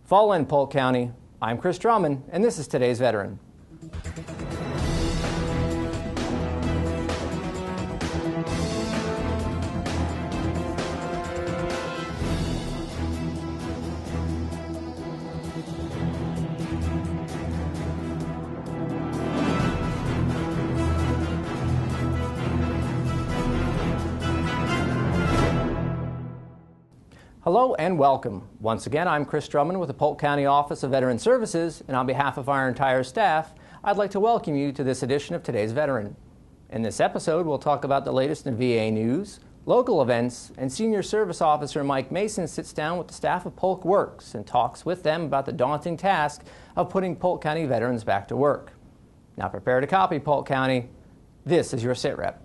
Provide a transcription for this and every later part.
Fall in Polk County. I'm Chris Drummond, and this is today's Veteran. Hello and welcome. Once again, I'm Chris Drummond with the Polk County Office of Veteran Services, and on behalf of our entire staff, I'd like to welcome you to this edition of Today's Veteran. In this episode, we'll talk about the latest in VA news, local events, and Senior Service Officer Mike Mason sits down with the staff of Polk Works and talks with them about the daunting task of putting Polk County veterans back to work. Now prepare to copy, Polk County. This is your SITREP.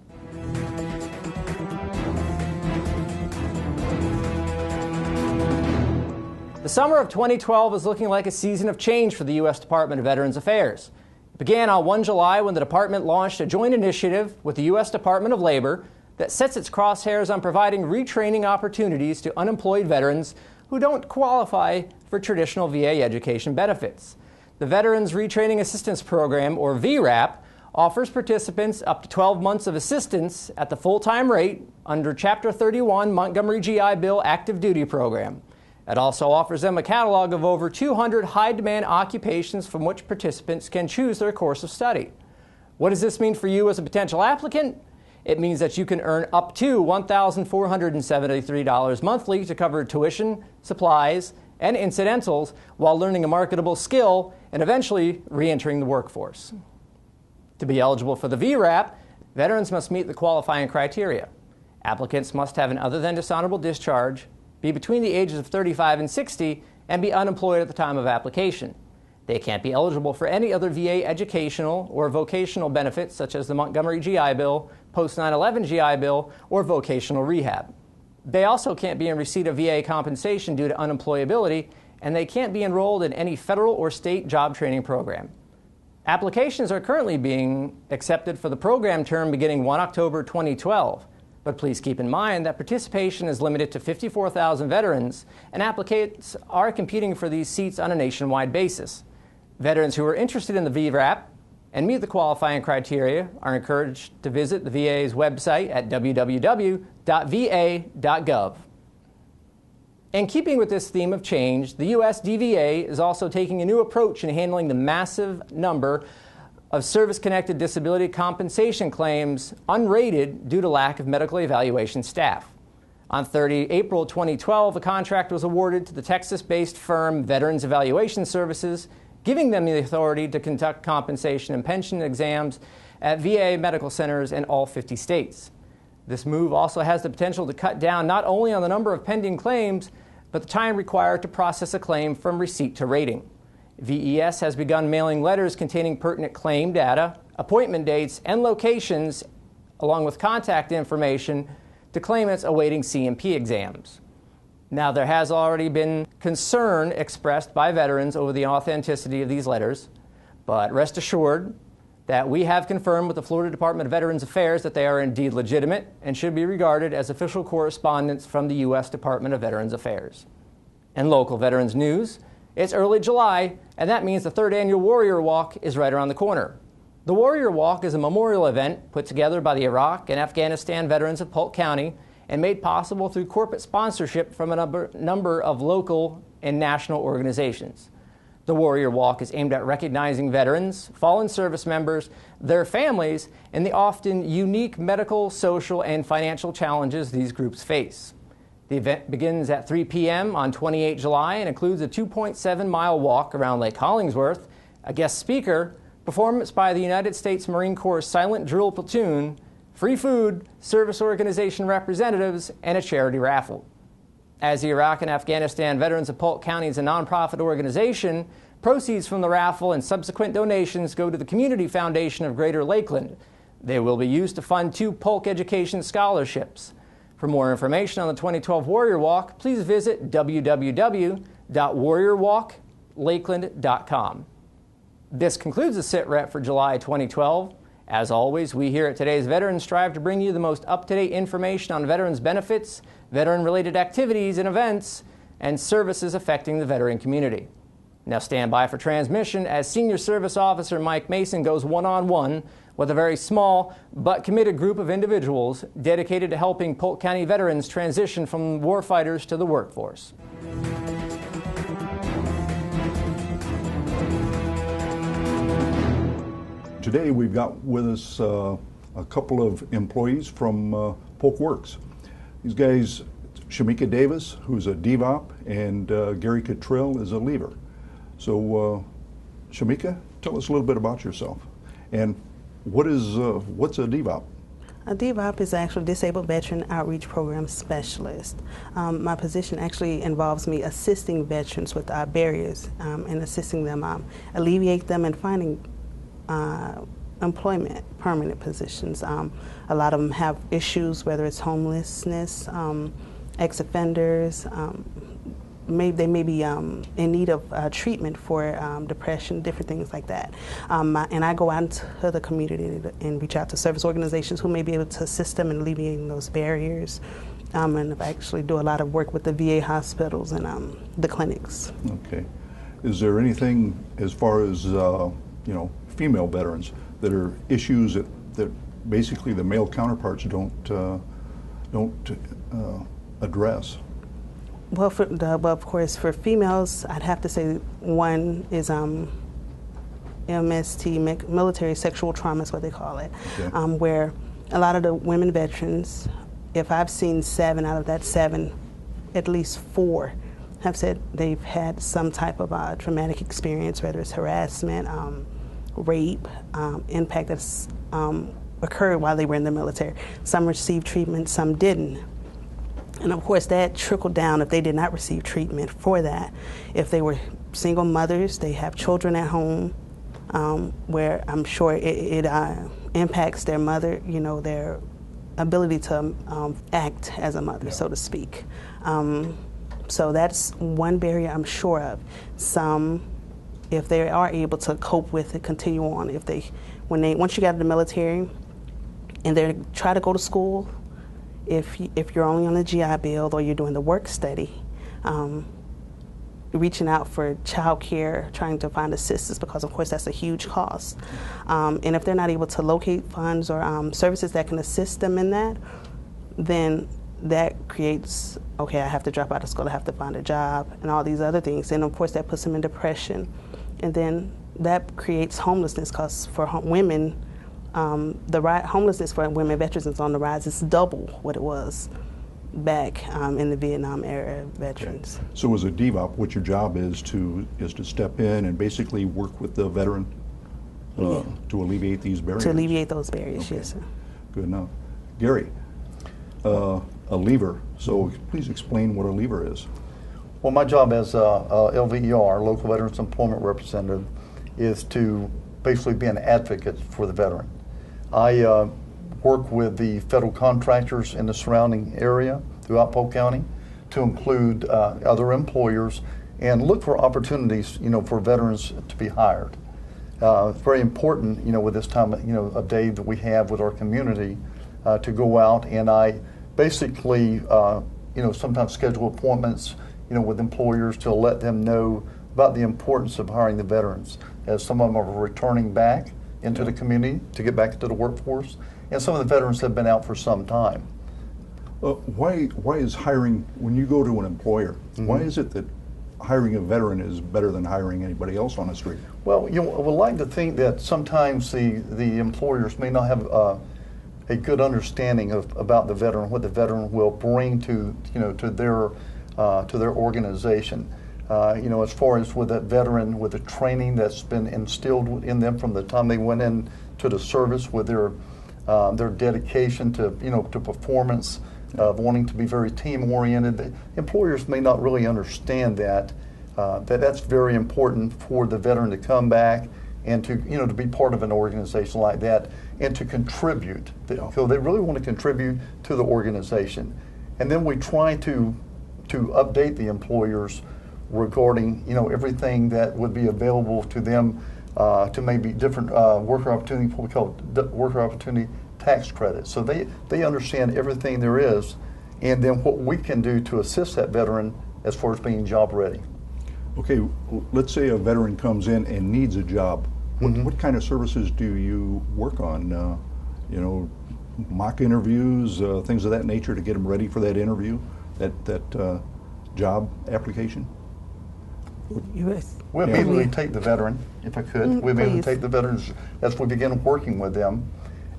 The summer of 2012 is looking like a season of change for the U.S. Department of Veterans Affairs. It began on 1 July when the department launched a joint initiative with the U.S. Department of Labor that sets its crosshairs on providing retraining opportunities to unemployed veterans who don't qualify for traditional VA education benefits. The Veterans Retraining Assistance Program, or VRAP, offers participants up to 12 months of assistance at the full-time rate under Chapter 31 Montgomery GI Bill Active Duty Program. It also offers them a catalog of over 200 high-demand occupations from which participants can choose their course of study. What does this mean for you as a potential applicant? It means that you can earn up to $1,473 monthly to cover tuition, supplies, and incidentals while learning a marketable skill and eventually re-entering the workforce. To be eligible for the VRAP, veterans must meet the qualifying criteria. Applicants must have an other than dishonorable discharge, be between the ages of 35 and 60, and be unemployed at the time of application. They can't be eligible for any other VA educational or vocational benefits such as the Montgomery GI Bill, Post 9/11 GI Bill, or vocational rehab. They also can't be in receipt of VA compensation due to unemployability, and they can't be enrolled in any federal or state job training program. Applications are currently being accepted for the program term beginning 1 October 2012. But please keep in mind that participation is limited to 54,000 veterans, and applicants are competing for these seats on a nationwide basis. Veterans who are interested in the VRAP and meet the qualifying criteria are encouraged to visit the VA's website at www.va.gov. In keeping with this theme of change, the U.S. DVA is also taking a new approach in handling the massive number of service-connected disability compensation claims unrated due to lack of medical evaluation staff. On 30 April 2012, a contract was awarded to the Texas-based firm Veterans Evaluation Services, giving them the authority to conduct compensation and pension exams at VA medical centers in all 50 states. This move also has the potential to cut down not only on the number of pending claims, but the time required to process a claim from receipt to rating. VES has begun mailing letters containing pertinent claim data, appointment dates, and locations, along with contact information to claimants awaiting C&P exams. Now, there has already been concern expressed by veterans over the authenticity of these letters, but rest assured that we have confirmed with the Florida Department of Veterans Affairs that they are indeed legitimate and should be regarded as official correspondence from the U.S. Department of Veterans Affairs. In local veterans news, it's early July, and that means the third annual Warrior Walk is right around the corner. The Warrior Walk is a memorial event put together by the Iraq and Afghanistan veterans of Polk County and made possible through corporate sponsorship from a number of local and national organizations. The Warrior Walk is aimed at recognizing veterans, fallen service members, their families, and the often unique medical, social, and financial challenges these groups face. The event begins at 3 p.m. on 28 July and includes a 2.7-mile walk around Lake Hollingsworth, a guest speaker, performance by the United States Marine Corps Silent Drill Platoon, free food, service organization representatives, and a charity raffle. As the Iraq and Afghanistan Veterans of Polk County is a nonprofit organization, proceeds from the raffle and subsequent donations go to the Community Foundation of Greater Lakeland. They will be used to fund 2 Polk education scholarships. For more information on the 2012 Warrior Walk, please visit www.warriorwalklakeland.com. This concludes the SITREP for July 2012. As always, we here at Today's Veterans strive to bring you the most up-to-date information on veterans benefits, veteran-related activities and events, and services affecting the veteran community. Now stand by for transmission as Senior Service Officer Mike Mason goes one-on-one with a very small but committed group of individuals dedicated to helping Polk County veterans transition from warfighters to the workforce. Today we've got with us a couple of employees from Polk Works. These guys, Shamika Davis, who's a DVOP, and Gary Cottrell is a leaver. So Shamika, tell us a little bit about yourself. And what's a DVOP? A DVOP is actually Disabled Veteran Outreach Program Specialist. My position actually involves me assisting veterans with our barriers and assisting them alleviate them and finding employment, permanent positions. A lot of them have issues, whether it's homelessness, ex-offenders, they may be in need of treatment for depression, different things like that. And I go out into the community and reach out to service organizations who may be able to assist them in alleviating those barriers. And I actually do a lot of work with the VA hospitals and the clinics. Okay. Is there anything as far as female veterans that are issues that basically the male counterparts don't address? Well, of course, for females, I'd have to say one is MST, military sexual trauma is what they call it, okay. Where a lot of the women veterans, if I've seen 7 out of that 7, at least 4 have said they've had some type of traumatic experience, whether it's harassment, rape, impact that's occurred while they were in the military. Some received treatment, some didn't. And of course that trickled down if they did not receive treatment for that. If they were single mothers, they have children at home, where I'm sure it impacts their mother, their ability to act as a mother, so to speak. So that's one barrier I'm sure of. Some, if they are able to cope with it, continue on. Once you get out of the military and they try to go to school, if you're only on the GI Bill or you're doing the work study, reaching out for child care, trying to find assistance, because of course that's a huge cost. And if they're not able to locate funds or services that can assist them in that, then that creates, okay, I have to drop out of school, I have to find a job, and all these other things. And of course that puts them in depression. And then that creates homelessness, because for women, homelessness for women veterans is on the rise. It's double what it was back in the Vietnam era veterans. Okay. So as a DVOP, what your job is to step in and basically work with the veteran to alleviate these barriers? To alleviate those barriers, okay. Yes, sir. Good enough. Gary, a leaver. So please explain what a leaver is. Well, my job as a LVER, Local Veterans Employment Representative, is to basically be an advocate for the veteran. I work with the federal contractors in the surrounding area throughout Polk County to include other employers and look for opportunities, for veterans to be hired. It's very important, with this time, of day that we have with our community to go out, and I basically, sometimes schedule appointments, with employers to let them know about the importance of hiring the veterans, as some of them are returning back into the community to get back into the workforce, and some of the veterans have been out for some time. Why is hiring, when you go to an employer, why is it that hiring a veteran is better than hiring anybody else on the street? Well, I would like to think that sometimes the employers may not have a good understanding about the veteran, what the veteran will bring to their organization. As far as with that veteran, with the training that's been instilled in them from the time they went into the service, with their dedication to to performance, of wanting to be very team oriented. The employers may not really understand that's very important for the veteran to come back and to to be part of an organization like that and to contribute. So they really want to contribute to the organization, and then we try to update the employers regarding everything that would be available to them to maybe different worker opportunity, what we call worker opportunity tax credits. So they understand everything there is, and then what we can do to assist that veteran as far as being job ready. Okay, let's say a veteran comes in and needs a job. What kind of services do you work on? You know, mock interviews, things of that nature to get them ready for that interview, that job application? We'll immediately take the veteran, if I could. We'll immediately take the veterans as we begin working with them.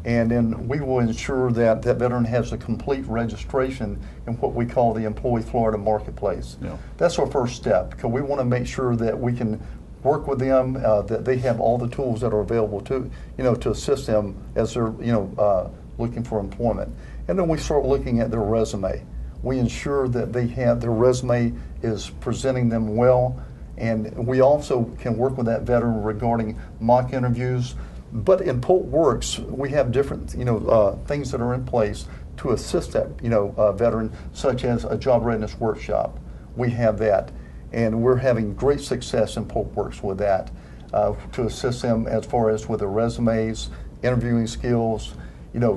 And then we will ensure that that veteran has a complete registration in what we call the Employee Florida Marketplace. Yeah. That's our first step, because we want to make sure that we can work with them, that they have all the tools that are available to, to assist them as they're, looking for employment. And then we start looking at their resume. We ensure that they have, their resume is presenting them well, and we also can work with that veteran regarding mock interviews. But in Polk Works, we have different, things that are in place to assist that, veteran, such as a job readiness workshop. We have that, and we're having great success in Polk Works with that, to assist them as far as with their resumes, interviewing skills,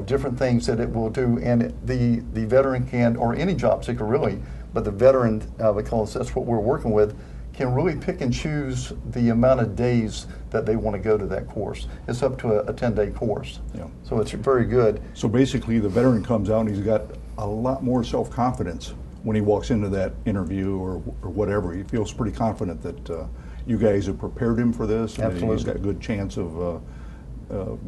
different things that it will do. And the veteran can, or any job seeker really, but the veteran, because that's what we're working with, can really pick and choose the amount of days that they want to go to that course. It's up to a 10-day course. Yeah. So it's very good. So basically the veteran comes out and he's got a lot more self-confidence when he walks into that interview or whatever. He feels pretty confident that you guys have prepared him for this. Absolutely. And he's got a good chance of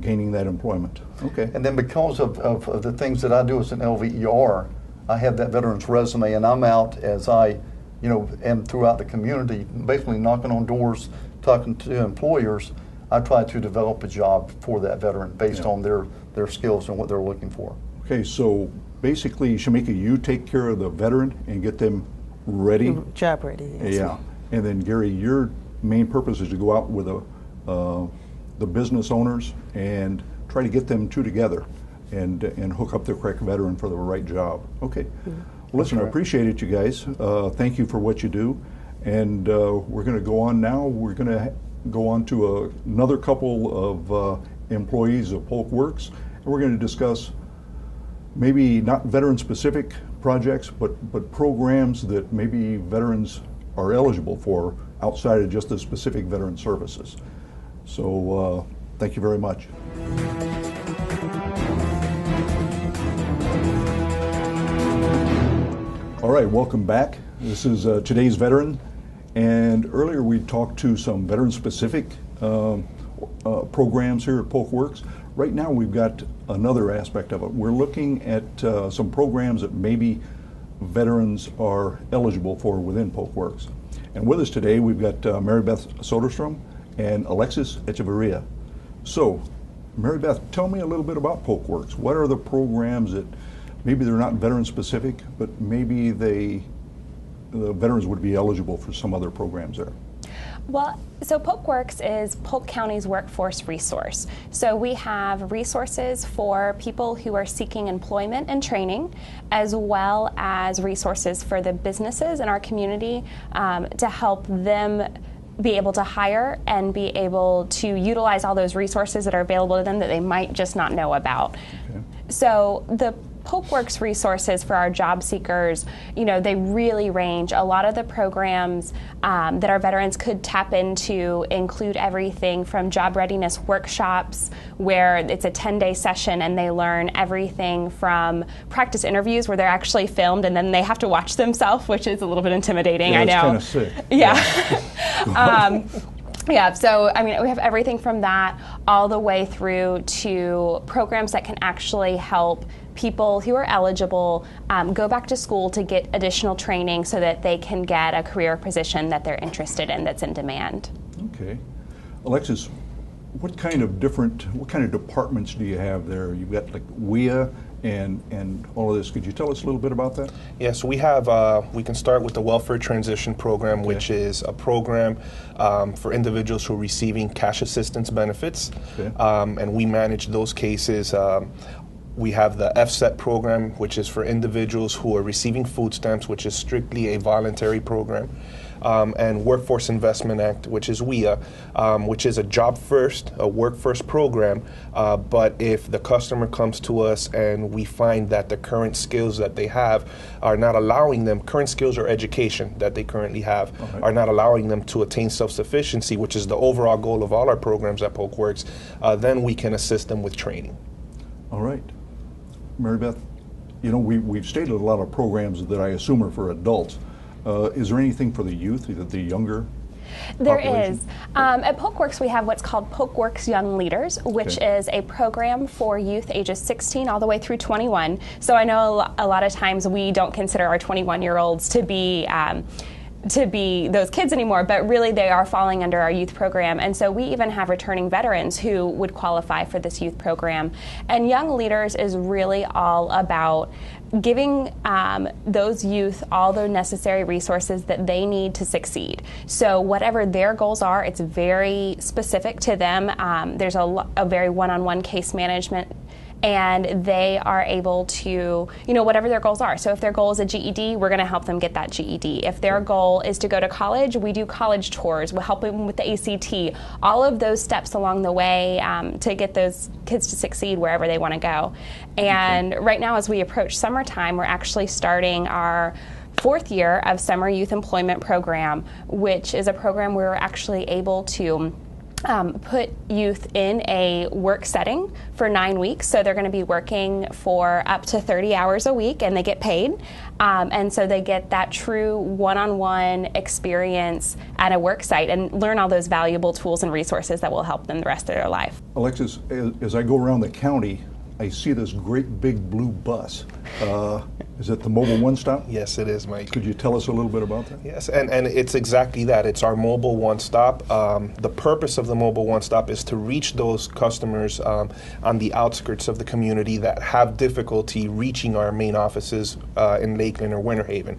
gaining that employment. Okay. And then because of the things that I do as an LVER, I have that veteran's resume, and I'm out as I and throughout the community, basically knocking on doors, talking to employers. I try to develop a job for that veteran based on their skills and what they're looking for. Okay, so basically, Shamika, you take care of the veteran and get them ready? Job ready, yes. Yeah, and then Gary, your main purpose is to go out with the business owners and try to get them two together and hook up the correct veteran for the right job. Okay. Well, listen, I appreciate it, you guys. Thank you for what you do. And we're going to go on now. We're going to go on to another couple of employees of Polk Works. And we're going to discuss maybe not veteran-specific projects, but programs that maybe veterans are eligible for outside of just the specific veteran services. So thank you very much. All right, welcome back. This is today's veteran, and earlier we talked to some veteran-specific programs here at Polk Works. Right now we've got another aspect of it. We're looking at some programs that maybe veterans are eligible for within Polk Works. And with us today we've got Mary Beth Soderstrom and Alexis Echeverria. So, Mary Beth, tell me a little bit about Polk Works. What are the programs that maybe they're not veteran specific, but maybe the veterans would be eligible for some other programs there? Well, so Polk Works is Polk County's workforce resource. So we have resources for people who are seeking employment and training, as well as resources for the businesses in our community to help them be able to hire and be able to utilize all those resources that are available to them that they might just not know about. Okay. So the Polk Works resources for our job seekers, they really range. A lot of the programs that our veterans could tap into include everything from job readiness workshops, where it's a 10-day session and they learn everything from practice interviews where they're actually filmed and then they have to watch themselves, which is a little bit intimidating, I know. It's kind of sick. Yeah. Yeah, so we have everything from that all the way through to programs that can actually help people who are eligible go back to school to get additional training so that they can get a career position that they're interested in that's in demand. Okay. Alexis, what kind of departments do you have there? You've got like WIA and all of this. Could you tell us a little bit about that? Yes, we have, we can start with the Welfare Transition Program, which is a program for individuals who are receiving cash assistance benefits, and we manage those cases. We have the FSET program, which is for individuals who are receiving food stamps, which is strictly a voluntary program. and Workforce Investment Act, which is WIA, which is a job first, a work first program. But if the customer comes to us and we find that the current skills that they have are not allowing them, current skills or education that they currently have, are not allowing them to attain self-sufficiency, which is the overall goal of all our programs at Polk Works, then we can assist them with training. All right. Mary Beth, you know, we've stated a lot of programs that I assume are for adults. Is there anything for the youth, the younger? There population? is. At Polk Works, we have what's called Polk Works Young Leaders, which is a program for youth ages 16 all the way through 21. So I know a lot of times we don't consider our 21-year-olds to be those kids anymore, but really they are falling under our youth program. And so we even have returning veterans who would qualify for this youth program. And Young Leaders is really all about giving those youth all the necessary resources that they need to succeed. So whatever their goals are, it's very specific to them. There's a very one-on-one case management, and they are able to, you know, whatever their goals are. So if their goal is a GED, we're going to help them get that GED. If their goal is to go to college, we do college tours. We'll help them with the ACT. All of those steps along the way to get those kids to succeed wherever they want to go. And right now, as we approach summertime, we're actually starting our 4th year of Summer Youth Employment Program, which is a program where we're actually able to put youth in a work setting for 9 weeks. So they're going to be working for up to 30 hours a week, and they get paid. And so they get that true one-on-one experience at a work site and learn all those valuable tools and resources that will help them the rest of their life. Alexis, as I go around the county, I see this great big blue bus. Is it the Mobile One Stop? Yes, it is, Mike. Could you tell us a little bit about that? Yes, and it's exactly that. It's our Mobile One Stop. The purpose of the Mobile One Stop is to reach those customers on the outskirts of the community that have difficulty reaching our main offices in Lakeland or Winter Haven.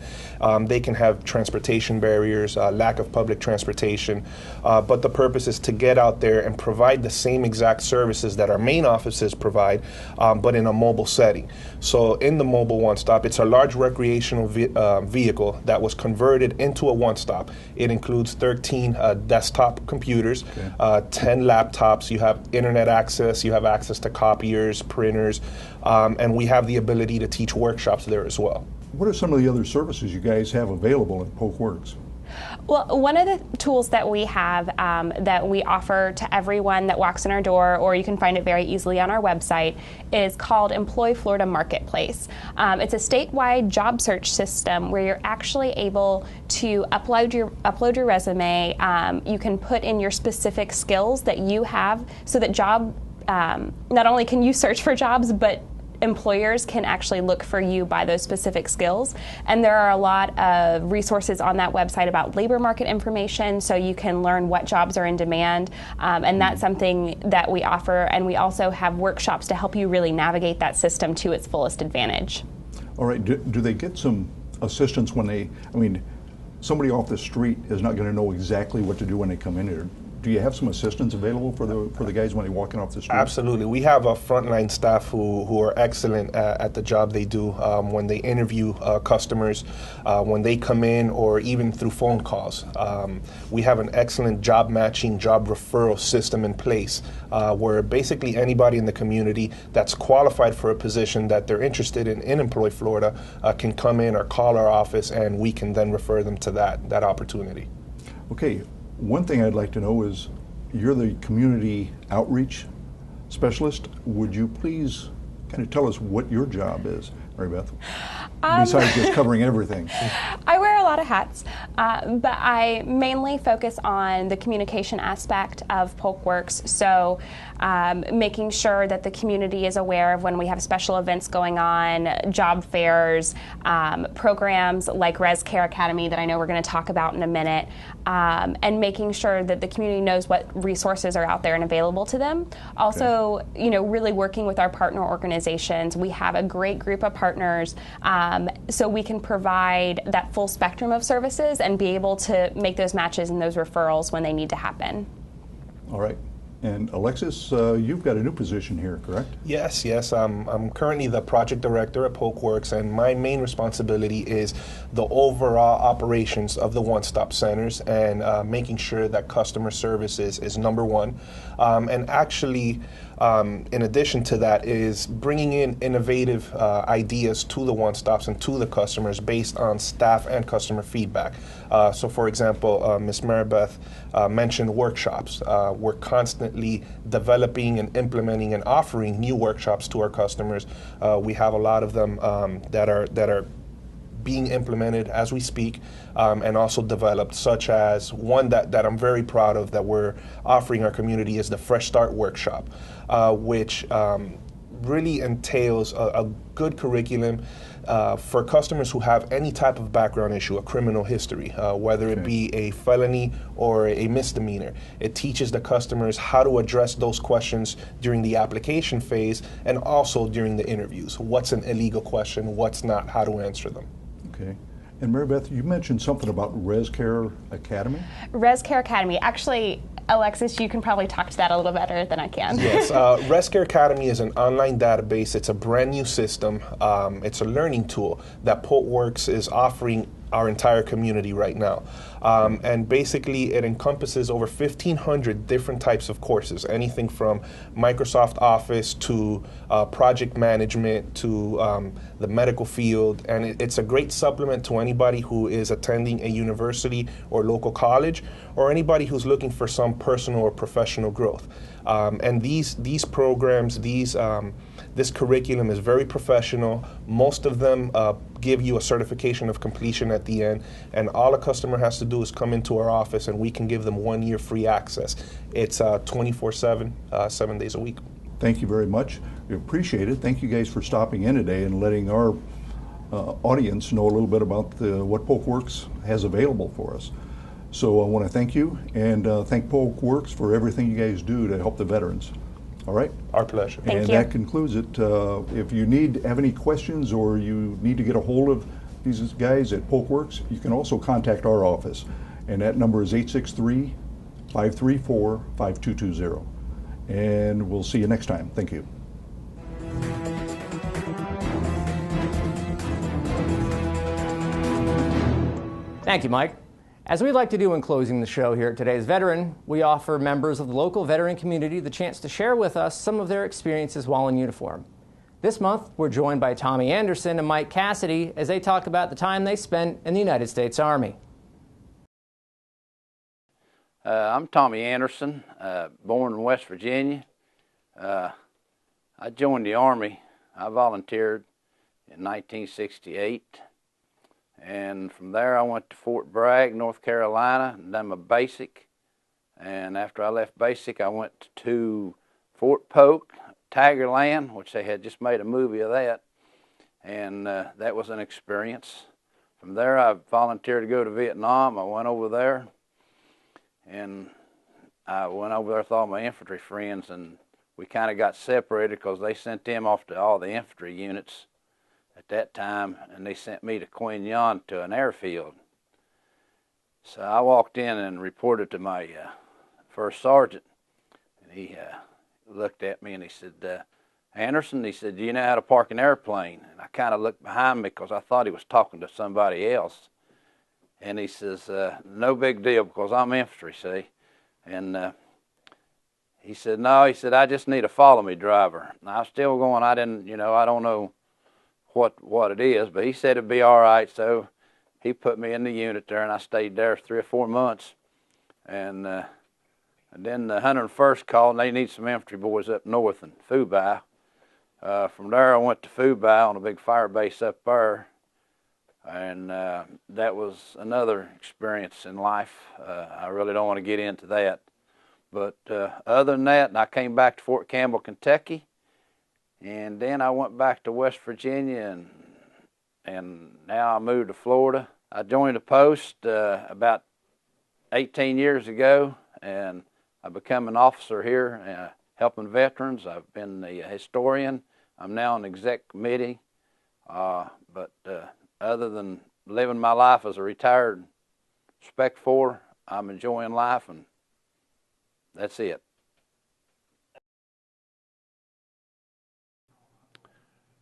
They can have transportation barriers, lack of public transportation, but the purpose is to get out there and provide the same exact services that our main offices provide, but in a mobile setting. So in the Mobile One Stop, it's a large recreational vehicle that was converted into a one-stop. It includes 13 desktop computers, 10 laptops. You have internet access, you have access to copiers, printers, and we have the ability to teach workshops there as well. What are some of the other services you guys have available at Polk Works? Well, one of the tools that we have that we offer to everyone that walks in our door, or you can find it very easily on our website, is called Employ Florida Marketplace. It's a statewide job search system where you're actually able to upload your resume. You can put in your specific skills that you have, so that not only can you search for jobs, but employers can actually look for you by those specific skills. And there are a lot of resources on that website about labor market information, so you can learn what jobs are in demand. And that's something that we offer. And we also have workshops to help you really navigate that system to its fullest advantage. All right, do they get some assistance when somebody off the street is not going to know exactly what to do when they come in here? Do you have some assistance available for the guys when they're walking off the street? Absolutely. We have a frontline staff who are excellent at the job they do when they interview customers, when they come in, or even through phone calls. We have an excellent job matching, job referral system in place where basically anybody in the community that's qualified for a position that they're interested in Employ Florida can come in or call our office, and we can then refer them to that opportunity. Okay. One thing I'd like to know is, you're the community outreach specialist. Would you please kind of tell us what your job is, Mary Beth, besides just covering everything? I wear a lot of hats, but I mainly focus on the communication aspect of Polk Works. So making sure that the community is aware of when we have special events going on, job fairs, programs like Res Care Academy that I know we're going to talk about in a minute, and making sure that the community knows what resources are out there and available to them. Also, really working with our partner organizations. We have a great group of partners, so we can provide that full spectrum of services and be able to make those matches and those referrals when they need to happen. All right. And Alexis, you've got a new position here, correct? Yes, yes. I'm currently the project director at Polk Works, and my main responsibility is the overall operations of the one-stop centers and making sure that customer service is number one. And actually, in addition to that, is bringing in innovative ideas to the one-stops and to the customers based on staff and customer feedback. So, for example, Ms. Maribeth mentioned workshops. We're constantly developing and implementing and offering new workshops to our customers. We have a lot of them that are being implemented as we speak, and also developed, such as one that I'm very proud of that we're offering our community is the Fresh Start Workshop, which really entails a good curriculum for customers who have any type of background issue, a criminal history, whether it be a felony or a misdemeanor. It teaches the customers how to address those questions during the application phase and also during the interviews. What's an illegal question, what's not, how to answer them. Okay. And Maribeth, you mentioned something about ResCare Academy? ResCare Academy. Actually, Alexis, you can probably talk to that a little better than I can. Yes, ResCare Academy is an online database. It's a brand new system. It's a learning tool that Polk Works is offering our entire community right now. And basically it encompasses over 1,500 different types of courses, anything from Microsoft Office to project management to the medical field. And it's a great supplement to anybody who is attending a university or local college, or anybody who's looking for some personal or professional growth. And these programs, this curriculum is very professional. Most of them give you a certification of completion at the end, and all a customer has to do is come into our office and we can give them 1 year free access. It's 24/7, 7 days a week. Thank you very much. We appreciate it. Thank you guys for stopping in today and letting our audience know a little bit about what Polk Works has available for us. So I want to thank you and thank Polk Works for everything you guys do to help the veterans. All right? Our pleasure. Thank you. That concludes it. If you have any questions or you need to get a hold of these guys at Polk Works, you can also contact our office. And that number is 863-534-5220. And we'll see you next time. Thank you. Thank you, Mike. As we'd like to do in closing the show here at Today's Veteran, we offer members of the local veteran community the chance to share with us some of their experiences while in uniform. This month, we're joined by Tommy Anderson and Mike Cassidy as they talk about the time they spent in the United States Army. I'm Tommy Anderson, born in West Virginia. I joined the Army. I volunteered in 1968. And from there, I went to Fort Bragg, North Carolina, and done my basic. And after I left basic, I went to Fort Polk, Tigerland, which they had just made a movie of that. And that was an experience. From there, I volunteered to go to Vietnam. I went over there. And I went over there with all my infantry friends, and we kind of got separated because they sent them off to all the infantry units at that time, and they sent me to Queen Yan to an airfield. So I walked in and reported to my first sergeant, and he looked at me and he said, Anderson, he said, do you know how to park an airplane? And I kind of looked behind me because I thought he was talking to somebody else. And he says, no big deal because I'm infantry, see? And he said, no, he said, I just need a follow-me driver. And I was still going, I don't know what it is, but he said it'd be all right. So he put me in the unit there, and I stayed there 3 or 4 months. And then the 101st called, and they need some infantry boys up north in Fubai. From there, I went to Fubai on a big fire base up there. And that was another experience in life. I really don't want to get into that. But other than that, I came back to Fort Campbell, Kentucky. And then I went back to West Virginia, and now I moved to Florida. I joined the post about 18 years ago, and I became an officer here helping veterans. I've been the historian. I'm now on the exec committee. But other than living my life as a retired Spec 4, I'm enjoying life, and that's it.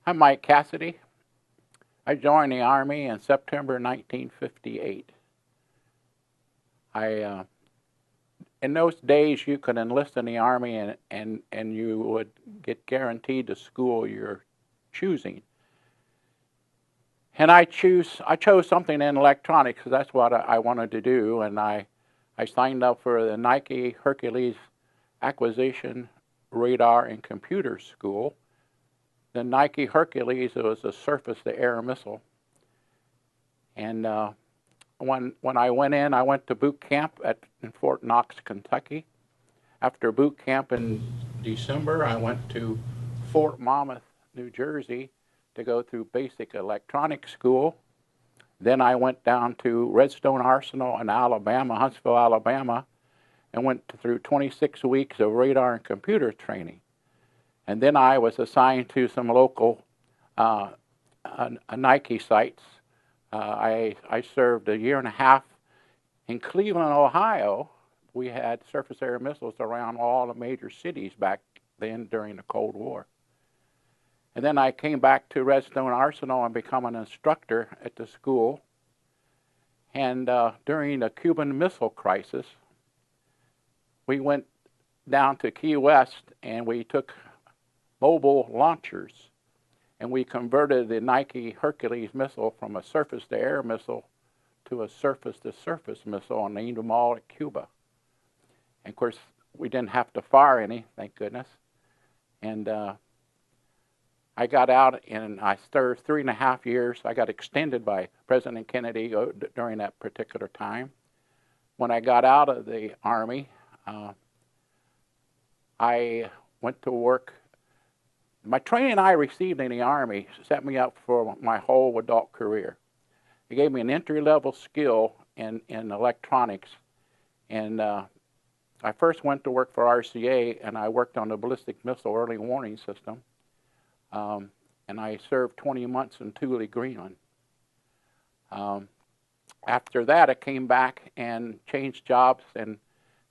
I'm Mike Cassidy. I joined the Army in September 1958. In those days, you could enlist in the Army and you would get guaranteed the school you're choosing. And I chose something in electronics because that's what I wanted to do, and I signed up for the Nike Hercules Acquisition, Radar, and Computer School. The Nike Hercules was a surface-to-air missile. And when I went in, I went to boot camp in Fort Knox, Kentucky. After boot camp in December, I went to Fort Monmouth, New Jersey, to go through basic electronics school. Then I went down to Redstone Arsenal in Alabama, Huntsville, Alabama, and went through 26 weeks of radar and computer training. And then I was assigned to some local Nike sites. I served a year and a half in Cleveland, Ohio. We had surface-air missiles around all the major cities back then during the Cold War. And then I came back to Redstone Arsenal and became an instructor at the school. And during the Cuban Missile Crisis, we went down to Key West and we took mobile launchers and we converted the Nike Hercules missile from a surface-to-air missile to a surface-to-surface missile and aimed them all at Cuba. And of course, we didn't have to fire any, thank goodness. And I got out and I served 3.5 years. I got extended by President Kennedy during that particular time. When I got out of the Army, I went to work. My training I received in the Army set me up for my whole adult career. It gave me an entry-level skill in electronics. And I first went to work for RCA, and I worked on the ballistic missile early warning system. And I served 20 months in Thule, Greenland. After that, I came back and changed jobs and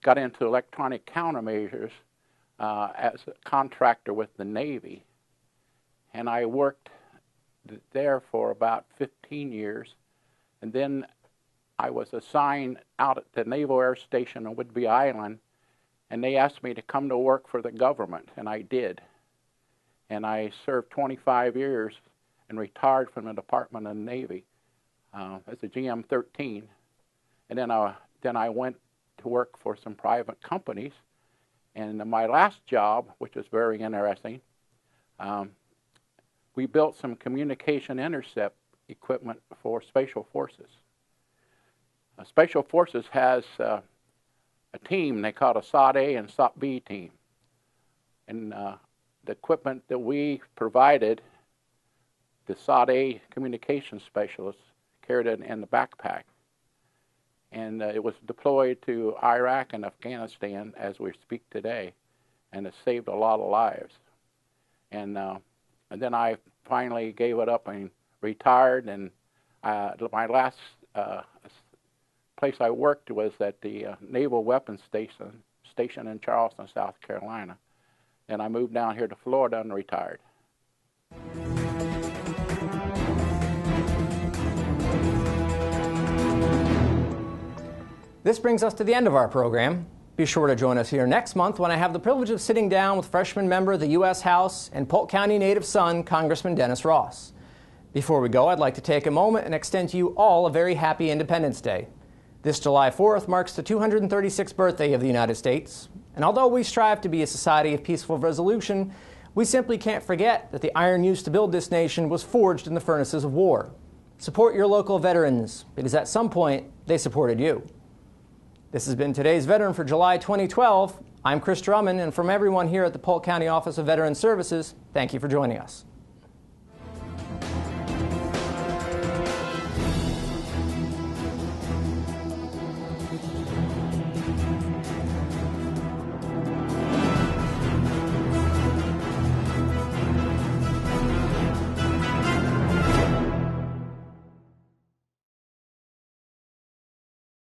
got into electronic countermeasures as a contractor with the Navy. And I worked there for about 15 years. And then I was assigned out at the Naval Air Station on Whidbey Island, and they asked me to come to work for the government, and I did. And I served 25 years and retired from the Department of the Navy as a GM-13. And then I went to work for some private companies. And my last job, which was very interesting, we built some communication intercept equipment for Special Forces. Special Forces has a team they call a SOT-A and SOT-B team. And the equipment that we provided, the SOT-A communication specialists carried it in the backpack. And it was deployed to Iraq and Afghanistan as we speak today, and it saved a lot of lives. And then I finally gave it up and retired, and my last place I worked was at the Naval Weapons Station in Charleston, South Carolina. And I moved down here to Florida and retired. This brings us to the end of our program. Be sure to join us here next month when I have the privilege of sitting down with freshman member of the U.S. House and Polk County native son, Congressman Dennis Ross. Before we go, I'd like to take a moment and extend to you all a very happy Independence Day. This July 4th marks the 236th birthday of the United States. And although we strive to be a society of peaceful resolution, we simply can't forget that the iron used to build this nation was forged in the furnaces of war. Support your local veterans, because at some point, they supported you. This has been today's Veteran for July 2012. I'm Chris Drummond, and from everyone here at the Polk County Office of Veteran Services, thank you for joining us.